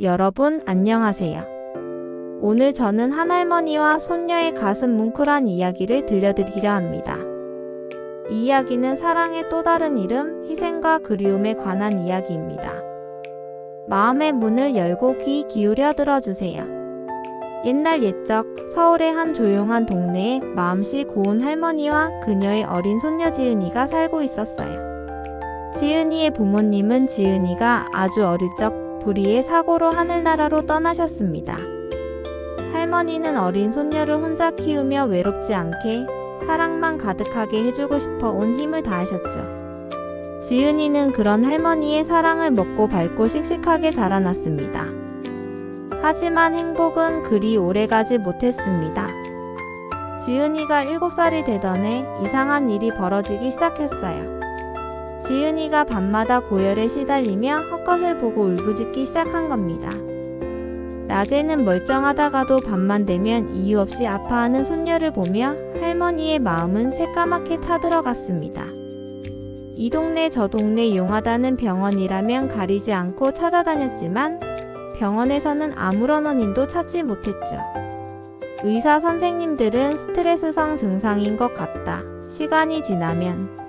여러분 안녕하세요. 오늘 저는 한 할머니와 손녀의 가슴 뭉클한 이야기를 들려드리려 합니다. 이 이야기는 사랑의 또 다른 이름, 희생과 그리움에 관한 이야기입니다. 마음의 문을 열고 귀 기울여 들어주세요. 옛날 옛적 서울의 한 조용한 동네에 마음씨 고운 할머니와 그녀의 어린 손녀 지은이가 살고 있었어요. 지은이의 부모님은 지은이가 아주 어릴 적 불의의 사고로 하늘나라로 떠나셨습니다. 할머니는 어린 손녀를 혼자 키우며 외롭지 않게 사랑만 가득하게 해주고 싶어 온 힘을 다하셨죠. 지은이는 그런 할머니의 사랑을 먹고 밝고 씩씩하게 자라났습니다. 하지만 행복은 그리 오래가지 못했습니다. 지은이가 7살이 되던 해 이상한 일이 벌어지기 시작했어요. 지은이가 밤마다 고열에 시달리며 헛것을 보고 울부짖기 시작한 겁니다. 낮에는 멀쩡하다가도 밤만 되면 이유 없이 아파하는 손녀를 보며 할머니의 마음은 새까맣게 타들어갔습니다. 이 동네 저 동네 용하다는 병원이라면 가리지 않고 찾아다녔지만 병원에서는 아무런 원인도 찾지 못했죠. 의사 선생님들은 스트레스성 증상인 것 같다. 시간이 지나면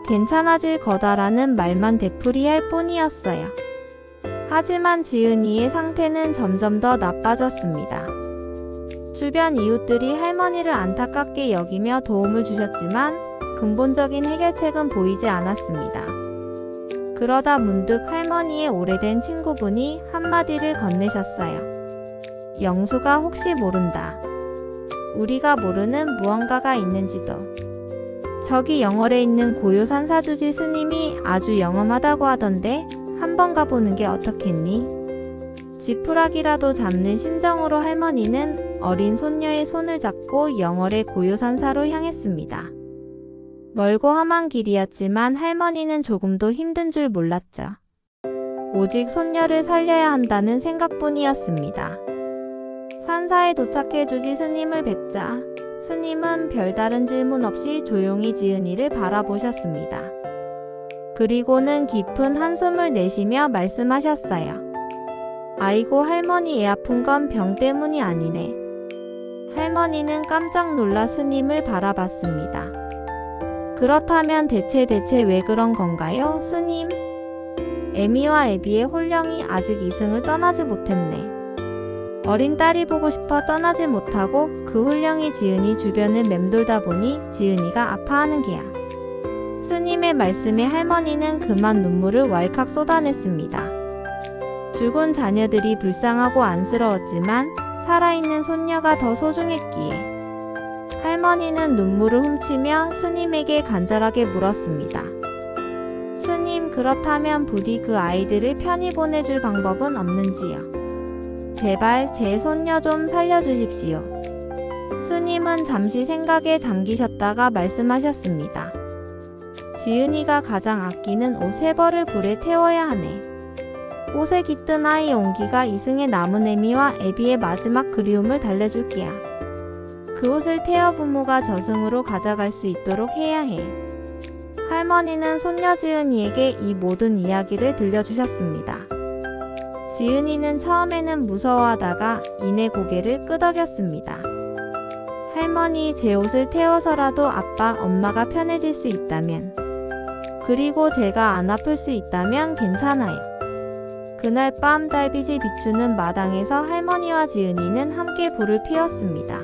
괜찮아질 거다라는 말만 되풀이할 뿐이었어요. 하지만 지은이의 상태는 점점 더 나빠졌습니다. 주변 이웃들이 할머니를 안타깝게 여기며 도움을 주셨지만 근본적인 해결책은 보이지 않았습니다. 그러다 문득 할머니의 오래된 친구분이 한마디를 건네셨어요. 영수가 혹시 모른다. 우리가 모르는 무언가가 있는지도. 저기 영월에 있는 고요 산사주지 스님이 아주 영험하다고 하던데 한번 가보는 게 어떻겠니? 지푸라기라도 잡는 심정으로 할머니는 어린 손녀의 손을 잡고 영월의 고요 산사로 향했습니다. 멀고 험한 길이었지만 할머니는 조금도 힘든 줄 몰랐죠. 오직 손녀를 살려야 한다는 생각뿐이었습니다. 산사에 도착해주지 스님을 뵙자 스님은 별다른 질문 없이 조용히 지은이를 바라보셨습니다. 그리고는 깊은 한숨을 내쉬며 말씀하셨어요. 아이고 할머니 애 아픈 건 병 때문이 아니네. 할머니는 깜짝 놀라 스님을 바라봤습니다. 그렇다면 대체 왜 그런 건가요, 스님? 애미와 애비의 홀령이 아직 이승을 떠나지 못했네. 어린 딸이 보고 싶어 떠나지 못하고 그 홀령이 지은이 주변을 맴돌다 보니 지은이가 아파하는 게야. 스님의 말씀에 할머니는 그만 눈물을 왈칵 쏟아냈습니다. 죽은 자녀들이 불쌍하고 안쓰러웠지만 살아있는 손녀가 더 소중했기에 할머니는 눈물을 훔치며 스님에게 간절하게 물었습니다. 스님, 그렇다면 부디 그 아이들을 편히 보내줄 방법은 없는지요? 제발 제 손녀 좀 살려주십시오. 스님은 잠시 생각에 잠기셨다가 말씀하셨습니다. 지은이가 가장 아끼는 옷 3벌을 불에 태워야 하네. 옷에 깃든 아이 온기가 이승의 남은 애미와 애비의 마지막 그리움을 달래줄 게야. 그 옷을 태워 부모가 저승으로 가져갈 수 있도록 해야 해. 할머니는 손녀 지은이에게 이 모든 이야기를 들려주셨습니다. 지은이는 처음에는 무서워하다가 이내 고개를 끄덕였습니다. 할머니, 제 옷을 태워서라도 아빠, 엄마가 편해질 수 있다면, 그리고 제가 안 아플 수 있다면 괜찮아요. 그날 밤 달빛이 비추는 마당에서 할머니와 지은이는 함께 불을 피웠습니다.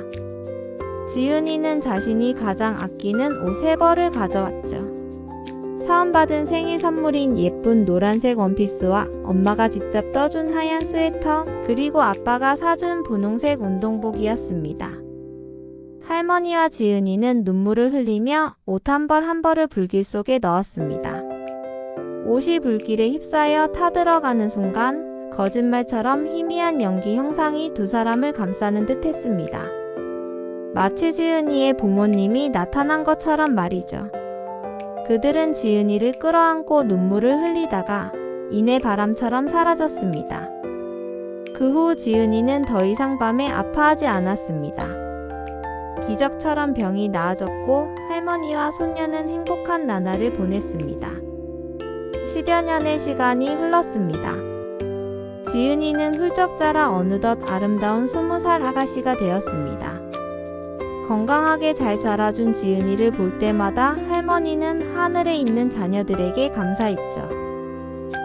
지은이는 자신이 가장 아끼는 옷 3벌을 가져왔죠. 처음 받은 생일 선물인 예쁜 노란색 원피스와 엄마가 직접 떠준 하얀 스웨터, 그리고 아빠가 사준 분홍색 운동복이었습니다. 할머니와 지은이는 눈물을 흘리며 옷 한 벌 한 벌을 불길 속에 넣었습니다. 옷이 불길에 휩싸여 타들어가는 순간 거짓말처럼 희미한 연기 형상이 두 사람을 감싸는 듯 했습니다. 마치 지은이의 부모님이 나타난 것처럼 말이죠. 그들은 지은이를 끌어안고 눈물을 흘리다가 이내 바람처럼 사라졌습니다. 그 후 지은이는 더 이상 밤에 아파하지 않았습니다. 기적처럼 병이 나아졌고 할머니와 손녀는 행복한 나날을 보냈습니다. 10여 년의 시간이 흘렀습니다. 지은이는 훌쩍 자라 어느덧 아름다운 20살 아가씨가 되었습니다. 건강하게 잘 자라준 지은이를 볼 때마다 할머니는 하늘에 있는 자녀들에게 감사했죠.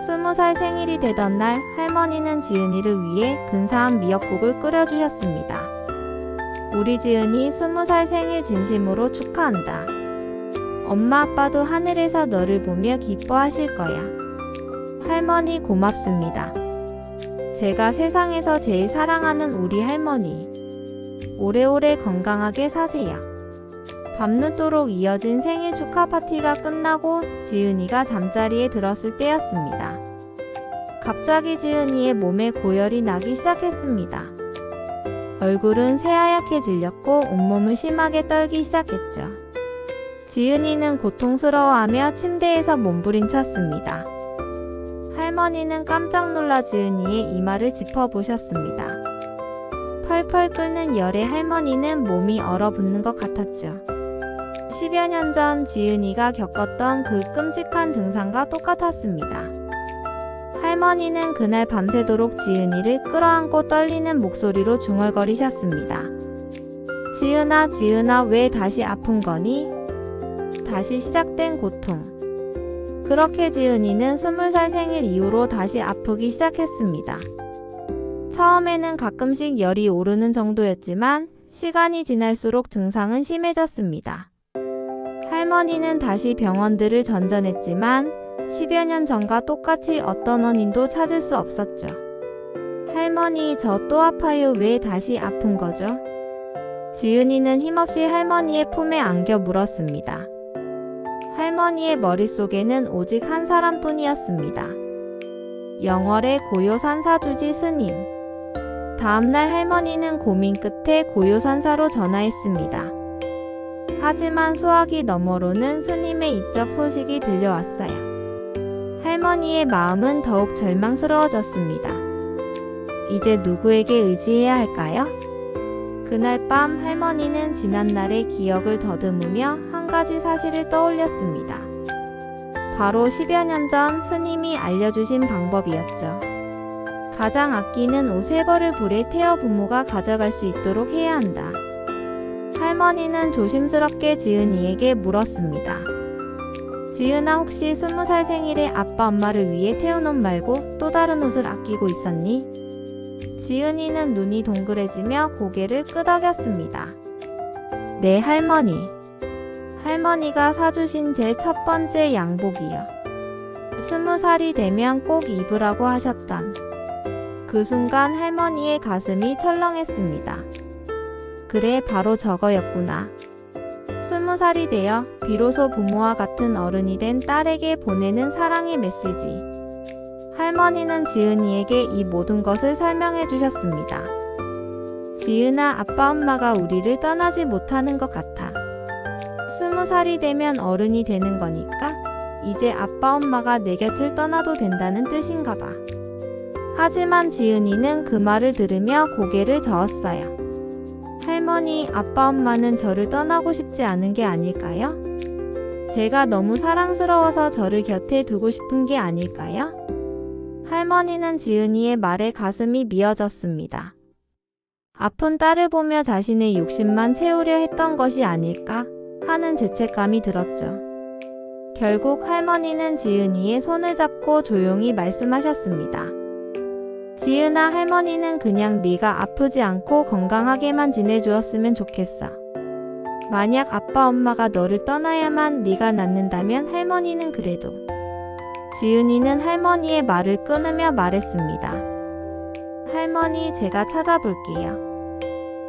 20살 생일이 되던 날 할머니는 지은이를 위해 근사한 미역국을 끓여주셨습니다. 우리 지은이 20살 생일 진심으로 축하한다. 엄마 아빠도 하늘에서 너를 보며 기뻐하실 거야. 할머니 고맙습니다. 제가 세상에서 제일 사랑하는 우리 할머니. 오래오래 건강하게 사세요. 밤늦도록 이어진 생일 축하 파티가 끝나고 지은이가 잠자리에 들었을 때였습니다. 갑자기 지은이의 몸에 고열이 나기 시작했습니다. 얼굴은 새하얗게 질렸고 온몸을 심하게 떨기 시작했죠. 지은이는 고통스러워하며 침대에서 몸부림쳤습니다. 할머니는 깜짝 놀라 지은이의 이마를 짚어보셨습니다. 펄펄 끓는 열에 할머니는 몸이 얼어붙는 것 같았죠. 10여 년 전 지은이가 겪었던 그 끔찍한 증상과 똑같았습니다. 할머니는 그날 밤새도록 지은이를 끌어안고 떨리는 목소리로 중얼거리셨습니다. 지은아, 지은아, 왜 다시 아픈 거니? 다시 시작된 고통. 그렇게 지은이는 20살 생일 이후로 다시 아프기 시작했습니다. 처음에는 가끔씩 열이 오르는 정도였지만 시간이 지날수록 증상은 심해졌습니다. 할머니는 다시 병원들을 전전했지만 10여 년 전과 똑같이 어떤 원인도 찾을 수 없었죠. 할머니, 저 또 아파요. 왜 다시 아픈 거죠? 지은이는 힘없이 할머니의 품에 안겨 물었습니다. 할머니의 머릿속에는 오직 한 사람뿐이었습니다. 영월의 고요산사주지 스님. 다음날 할머니는 고민 끝에 고요산사로 전화했습니다. 하지만 수화기 너머로는 스님의 입적 소식이 들려왔어요. 할머니의 마음은 더욱 절망스러워졌습니다. 이제 누구에게 의지해야 할까요? 그날 밤 할머니는 지난날의 기억을 더듬으며 한 가지 사실을 떠올렸습니다. 바로 10여 년 전 스님이 알려주신 방법이었죠. 가장 아끼는 옷 3벌을 불에 태워 부모가 가져갈 수 있도록 해야 한다. 할머니는 조심스럽게 지은이에게 물었습니다. 지은아, 혹시 20살 생일에 아빠 엄마를 위해 태운 옷 말고 또 다른 옷을 아끼고 있었니? 지은이는 눈이 동그래지며 고개를 끄덕였습니다. 네, 할머니. 할머니가 사주신 제 첫 번째 양복이요. 20살이 되면 꼭 입으라고 하셨던. 그 순간 할머니의 가슴이 철렁했습니다. 그래, 바로 저거였구나. 20살이 되어 비로소 부모와 같은 어른이 된 딸에게 보내는 사랑의 메시지. 할머니는 지은이에게 이 모든 것을 설명해 주셨습니다. 지은아, 아빠 엄마가 우리를 떠나지 못하는 것 같아. 20살이 되면 어른이 되는 거니까 이제 아빠 엄마가 내 곁을 떠나도 된다는 뜻인가 봐. 하지만 지은이는 그 말을 들으며 고개를 저었어요. 할머니, 아빠 엄마는 저를 떠나고 싶지 않은 게 아닐까요? 제가 너무 사랑스러워서 저를 곁에 두고 싶은 게 아닐까요? 할머니는 지은이의 말에 가슴이 미어졌습니다. 아픈 딸을 보며 자신의 욕심만 채우려 했던 것이 아닐까 하는 죄책감이 들었죠. 결국 할머니는 지은이의 손을 잡고 조용히 말씀하셨습니다. 지은아, 할머니는 그냥 네가 아프지 않고 건강하게만 지내주었으면 좋겠어. 만약 아빠 엄마가 너를 떠나야만 네가 낫는다면 할머니는 그래도. 지은이는 할머니의 말을 끊으며 말했습니다. 할머니, 제가 찾아볼게요.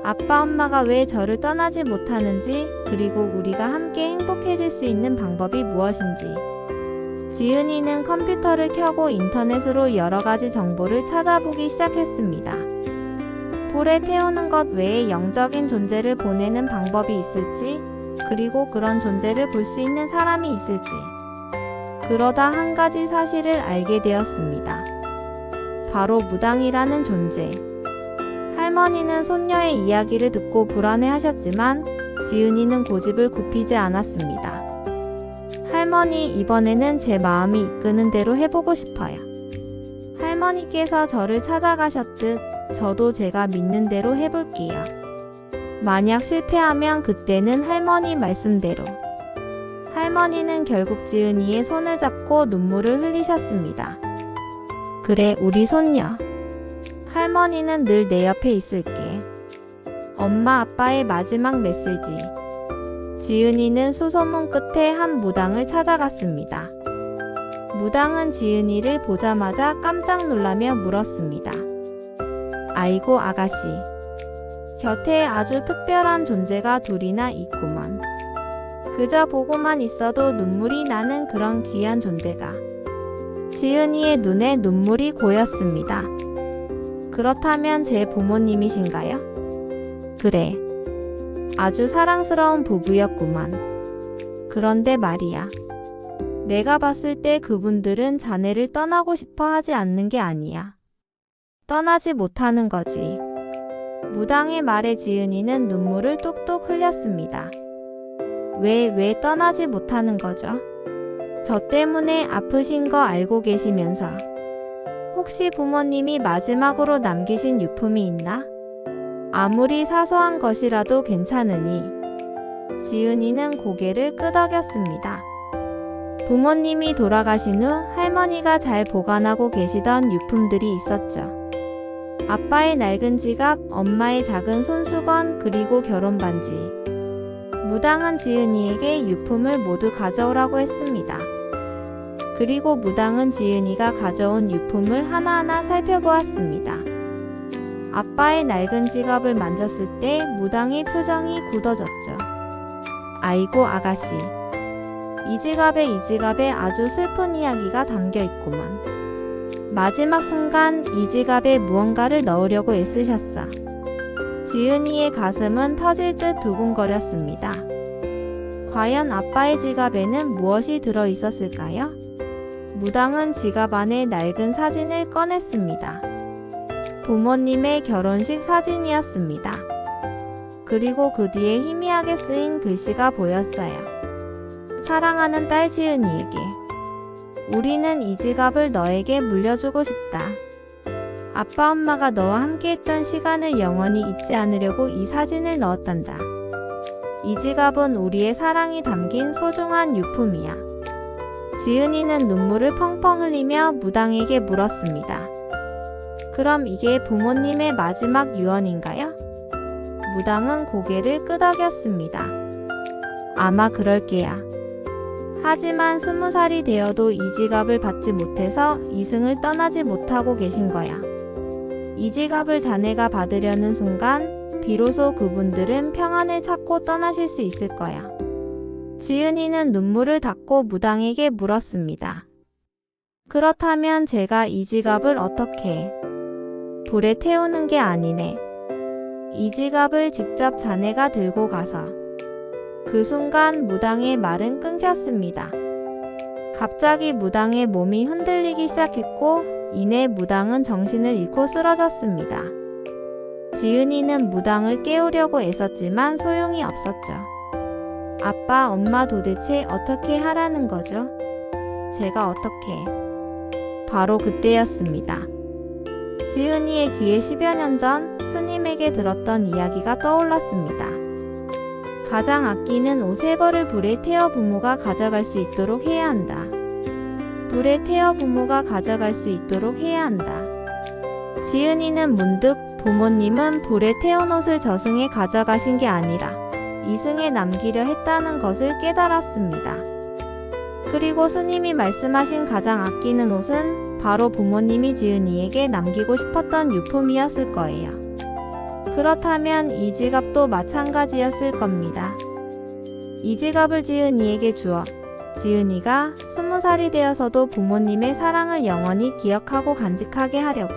아빠 엄마가 왜 저를 떠나지 못하는지, 그리고 우리가 함께 행복해질 수 있는 방법이 무엇인지. 지은이는 컴퓨터를 켜고 인터넷으로 여러 가지 정보를 찾아보기 시작했습니다. 불에 태우는 것 외에 영적인 존재를 보내는 방법이 있을지, 그리고 그런 존재를 볼 수 있는 사람이 있을지. 그러다 한 가지 사실을 알게 되었습니다. 바로 무당이라는 존재. 할머니는 손녀의 이야기를 듣고 불안해하셨지만 지은이는 고집을 굽히지 않았습니다. 할머니, 이번에는 제 마음이 이끄는 대로 해보고 싶어요. 할머니께서 저를 찾아가셨듯 저도 제가 믿는 대로 해볼게요. 만약 실패하면 그때는 할머니 말씀대로. 할머니는 결국 지은이의 손을 잡고 눈물을 흘리셨습니다. 그래, 우리 손녀. 할머니는 늘 내 옆에 있을게. 엄마 아빠의 마지막 메시지. 지은이는 수소문 끝에 한 무당을 찾아갔습니다. 무당은 지은이를 보자마자 깜짝 놀라며 물었습니다. 아이고 아가씨. 곁에 아주 특별한 존재가 둘이나 있구먼. 그저 보고만 있어도 눈물이 나는 그런 귀한 존재가. 지은이의 눈에 눈물이 고였습니다. 그렇다면 제 부모님이신가요? 그래. 아주 사랑스러운 부부였구만. 그런데 말이야. 내가 봤을 때 그분들은 자네를 떠나고 싶어 하지 않는 게 아니야. 떠나지 못하는 거지. 무당의 말에 지은이는 눈물을 뚝뚝 흘렸습니다. 왜 떠나지 못하는 거죠? 저 때문에 아프신 거 알고 계시면서 혹시 부모님이 마지막으로 남기신 유품이 있나? 아무리 사소한 것이라도 괜찮으니. 지은이는 고개를 끄덕였습니다. 부모님이 돌아가신 후 할머니가 잘 보관하고 계시던 유품들이 있었죠. 아빠의 낡은 지갑, 엄마의 작은 손수건, 그리고 결혼 반지. 무당은 지은이에게 유품을 모두 가져오라고 했습니다. 그리고 무당은 지은이가 가져온 유품을 하나하나 살펴보았습니다. 아빠의 낡은 지갑을 만졌을 때 무당의 표정이 굳어졌죠. 아이고 아가씨. 이 지갑에 아주 슬픈 이야기가 담겨 있구먼. 마지막 순간 이 지갑에 무언가를 넣으려고 애쓰셨어. 지은이의 가슴은 터질 듯 두근거렸습니다. 과연 아빠의 지갑에는 무엇이 들어 있었을까요? 무당은 지갑 안에 낡은 사진을 꺼냈습니다. 부모님의 결혼식 사진이었습니다. 그리고 그 뒤에 희미하게 쓰인 글씨가 보였어요. 사랑하는 딸 지은이에게. 우리는 이 지갑을 너에게 물려주고 싶다. 아빠 엄마가 너와 함께했던 시간을 영원히 잊지 않으려고 이 사진을 넣었단다. 이 지갑은 우리의 사랑이 담긴 소중한 유품이야. 지은이는 눈물을 펑펑 흘리며 무당에게 물었습니다. 그럼 이게 부모님의 마지막 유언인가요? 무당은 고개를 끄덕였습니다. 아마 그럴게야. 하지만 20살이 되어도 이 지갑을 받지 못해서 이승을 떠나지 못하고 계신 거야. 이 지갑을 자네가 받으려는 순간 비로소 그분들은 평안을 찾고 떠나실 수 있을 거야. 지은이는 눈물을 닦고 무당에게 물었습니다. 그렇다면 제가 이 지갑을 어떻게 불에 태우는 게 아니네. 이 지갑을 직접 자네가 들고 가서. 그 순간 무당의 말은 끊겼습니다. 갑자기 무당의 몸이 흔들리기 시작했고 이내 무당은 정신을 잃고 쓰러졌습니다. 지은이는 무당을 깨우려고 애썼지만 소용이 없었죠. 아빠, 엄마 도대체 어떻게 하라는 거죠? 제가 어떻게? 바로 그때였습니다. 지은이의 귀에 10여 년 전 스님에게 들었던 이야기가 떠올랐습니다. 가장 아끼는 옷 3벌을 불에 태워 부모가 가져갈 수 있도록 해야 한다. 불에 태워 부모가 가져갈 수 있도록 해야 한다. 지은이는 문득 부모님은 불에 태운 옷을 저승에 가져가신 게 아니라 이승에 남기려 했다는 것을 깨달았습니다. 그리고 스님이 말씀하신 가장 아끼는 옷은 바로 부모님이 지은이에게 남기고 싶었던 유품이었을 거예요. 그렇다면 이 지갑도 마찬가지였을 겁니다. 이 지갑을 지은이에게 주어 지은이가 20살이 되어서도 부모님의 사랑을 영원히 기억하고 간직하게 하려고.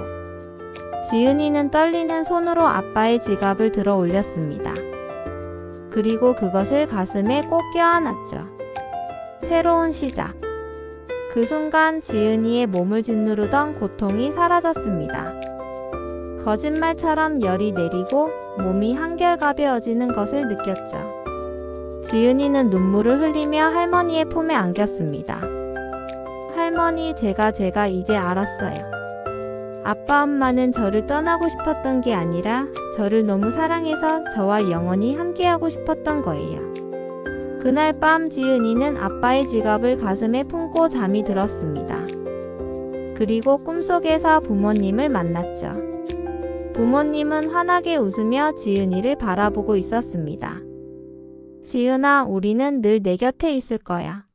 지은이는 떨리는 손으로 아빠의 지갑을 들어 올렸습니다. 그리고 그것을 가슴에 꼭 껴안았죠. 새로운 시작. 그 순간 지은이의 몸을 짓누르던 고통이 사라졌습니다. 거짓말처럼 열이 내리고 몸이 한결 가벼워지는 것을 느꼈죠. 지은이는 눈물을 흘리며 할머니의 품에 안겼습니다. 할머니, 제가 이제 알았어요. 아빠 엄마는 저를 떠나고 싶었던 게 아니라 저를 너무 사랑해서 저와 영원히 함께하고 싶었던 거예요. 그날 밤 지은이는 아빠의 지갑을 가슴에 품고 잠이 들었습니다. 그리고 꿈속에서 부모님을 만났죠. 부모님은 환하게 웃으며 지은이를 바라보고 있었습니다. 지은아, 우리는 늘 내 곁에 있을 거야.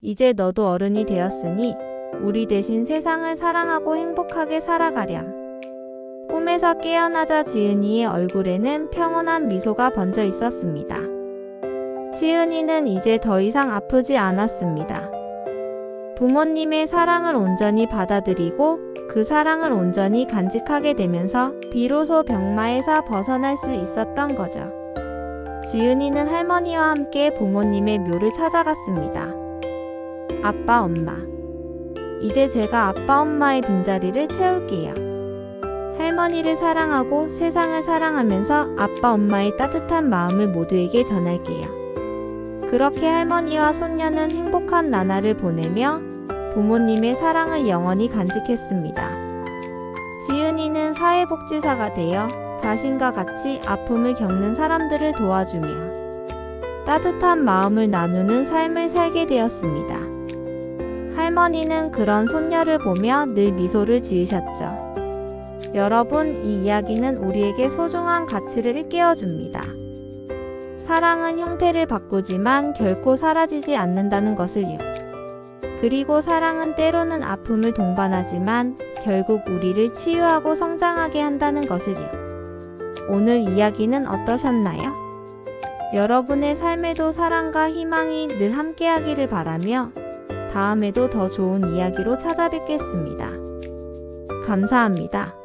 이제 너도 어른이 되었으니 우리 대신 세상을 사랑하고 행복하게 살아가렴. 꿈에서 깨어나자 지은이의 얼굴에는 평온한 미소가 번져 있었습니다. 지은이는 이제 더 이상 아프지 않았습니다. 부모님의 사랑을 온전히 받아들이고 그 사랑을 온전히 간직하게 되면서 비로소 병마에서 벗어날 수 있었던 거죠. 지은이는 할머니와 함께 부모님의 묘를 찾아갔습니다. 아빠, 엄마. 이제 제가 아빠, 엄마의 빈자리를 채울게요. 할머니를 사랑하고 세상을 사랑하면서 아빠, 엄마의 따뜻한 마음을 모두에게 전할게요. 그렇게 할머니와 손녀는 행복한 나날을 보내며 부모님의 사랑을 영원히 간직했습니다. 지은이는 사회복지사가 되어 자신과 같이 아픔을 겪는 사람들을 도와주며 따뜻한 마음을 나누는 삶을 살게 되었습니다. 할머니는 그런 손녀를 보며 늘 미소를 지으셨죠. 여러분, 이 이야기는 우리에게 소중한 가치를 일깨워줍니다. 사랑은 형태를 바꾸지만 결코 사라지지 않는다는 것을요. 그리고 사랑은 때로는 아픔을 동반하지만 결국 우리를 치유하고 성장하게 한다는 것을요. 오늘 이야기는 어떠셨나요? 여러분의 삶에도 사랑과 희망이 늘 함께하기를 바라며 다음에도 더 좋은 이야기로 찾아뵙겠습니다. 감사합니다.